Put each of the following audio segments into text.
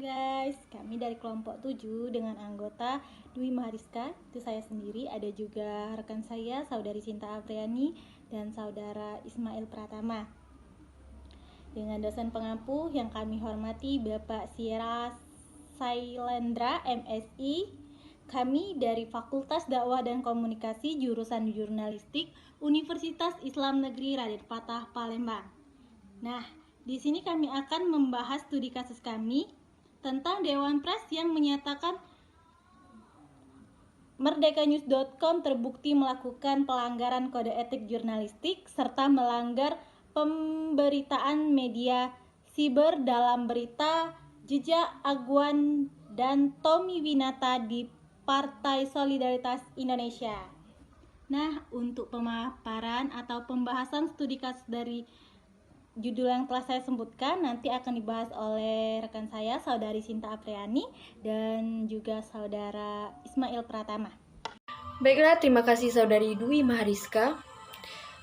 guys, kami dari kelompok 7 dengan anggota Dwi Mahariska, itu saya sendiri, ada juga rekan saya, saudari Sinta Apriani dan saudara Ismail Pratama. Dengan dosen pengampu yang kami hormati Bapak Sierra Sailendra, MSI, kami dari Fakultas Dakwah dan Komunikasi jurusan Jurnalistik Universitas Islam Negeri Raden Patah, Palembang. Nah, di sini kami akan membahas studi kasus kami tentang Dewan Pers yang menyatakan Merdekanews.com terbukti melakukan pelanggaran kode etik jurnalistik serta melanggar pemberitaan media siber dalam berita Jeja Aguan dan Tommy Winata di Partai Solidaritas Indonesia. Nah, untuk pemaparan atau pembahasan studi kasus dari judul yang telah saya sebutkan nanti akan dibahas oleh rekan saya, saudari Sinta Apriani dan juga saudara Ismail Pratama. Baiklah, terima kasih saudari Dwi Mahariska.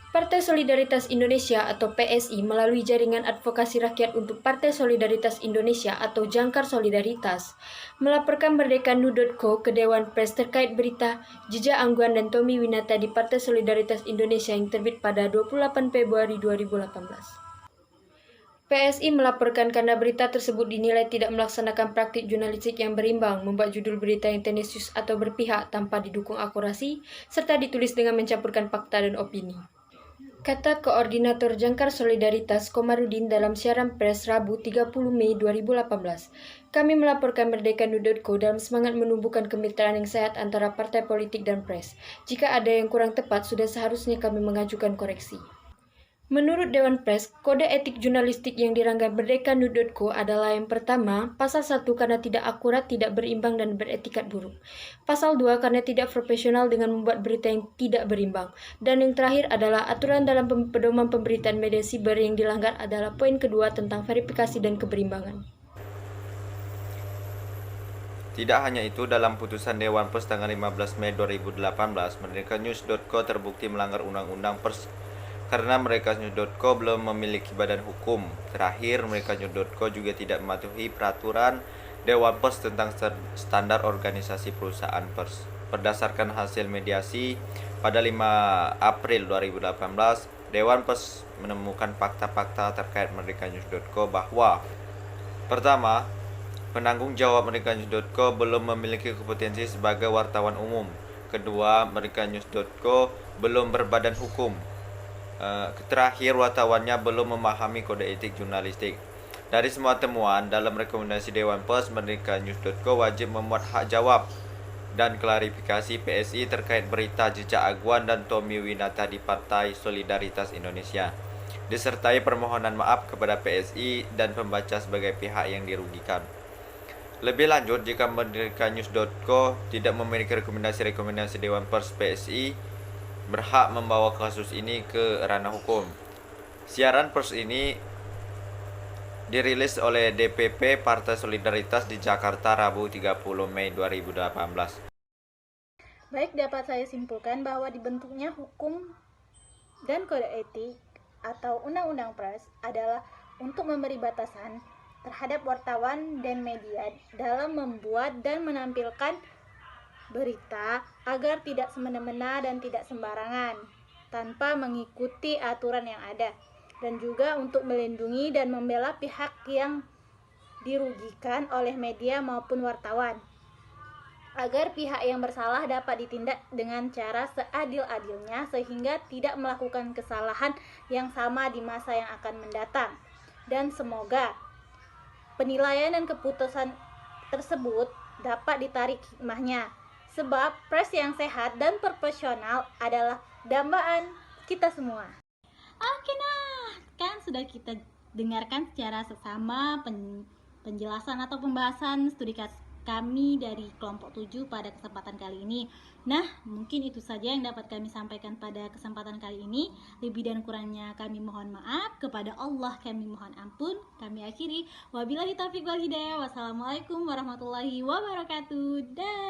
Partai Solidaritas Indonesia atau PSI melalui Jaringan Advokasi Rakyat untuk Partai Solidaritas Indonesia atau Jangkar Solidaritas melaporkan Merdekanews.co ke Dewan Pers terkait berita Jeja Angguan dan Tommy Winata di Partai Solidaritas Indonesia yang terbit pada 28 Februari 2018. PSI melaporkan karena berita tersebut dinilai tidak melaksanakan praktik jurnalistik yang berimbang, membuat judul berita yang tendensius atau berpihak tanpa didukung akurasi, serta ditulis dengan mencampurkan fakta dan opini. Kata Koordinator Jangkar Solidaritas Komarudin dalam siaran pers Rabu 30 Mei 2018, kami melaporkan Merdekanews.co dalam semangat menumbuhkan kemitraan yang sehat antara partai politik dan pers. Jika ada yang kurang tepat, sudah seharusnya kami mengajukan koreksi. Menurut Dewan Pers, kode etik jurnalistik yang dirangkai Merdekanews.co adalah yang pertama, Pasal 1 karena tidak akurat, tidak berimbang, dan beretikat buruk. Pasal 2 karena tidak profesional dengan membuat berita yang tidak berimbang. Dan yang terakhir adalah aturan dalam pedoman pemberitaan media siber yang dilanggar adalah poin kedua tentang verifikasi dan keberimbangan. Tidak hanya itu, dalam putusan Dewan Pers tanggal 15 Mei 2018, Merdekanews.co terbukti melanggar Undang-Undang Pers karena Merdekanews.co belum memiliki badan hukum. Terakhir, Merdekanews.co juga tidak mematuhi peraturan Dewan Pers tentang standar organisasi perusahaan pers. Berdasarkan hasil mediasi pada 5 April 2018, Dewan Pers menemukan fakta-fakta terkait Merdekanews.co bahwa pertama, penanggung jawab Merdekanews.co belum memiliki kompetensi sebagai wartawan umum. Kedua, Merdekanews.co belum berbadan hukum. Terakhir, wartawannya belum memahami kode etik jurnalistik. Dari semua temuan dalam rekomendasi Dewan Pers, Merdekanews.co wajib memuat hak jawab dan klarifikasi PSI terkait berita Jeja Aguan dan Tommy Winata di Partai Solidaritas Indonesia, disertai permohonan maaf kepada PSI dan pembaca sebagai pihak yang dirugikan. Lebih lanjut, jika Merdekanews.co tidak memiliki rekomendasi Dewan Pers, PSI berhak membawa kasus ini ke ranah hukum. Siaran pers ini dirilis oleh DPP Partai Solidaritas di Jakarta Rabu 30 Mei 2018. Baik, dapat saya simpulkan bahwa dibentuknya hukum dan kode etik atau undang-undang pers adalah untuk memberi batasan terhadap wartawan dan media dalam membuat dan menampilkan berita agar tidak semena-mena dan tidak sembarangan tanpa mengikuti aturan yang ada, dan juga untuk melindungi dan membela pihak yang dirugikan oleh media maupun wartawan agar pihak yang bersalah dapat ditindak dengan cara seadil-adilnya sehingga tidak melakukan kesalahan yang sama di masa yang akan mendatang. Dan semoga penilaian dan keputusan tersebut dapat ditarik hikmahnya, sebab pers yang sehat dan profesional adalah dambaan kita semua. Oke, nah, kan sudah kita dengarkan secara seksama penjelasan atau pembahasan studi kasus kami dari kelompok 7 pada kesempatan kali ini. Nah, mungkin itu saja yang dapat kami sampaikan pada kesempatan kali ini. Lebih dan kurangnya kami mohon maaf. Kepada Allah kami mohon ampun. Kami akhiri. Wabillahi taufiq wal hidayah. Wassalamualaikum warahmatullahi wabarakatuh. Dah.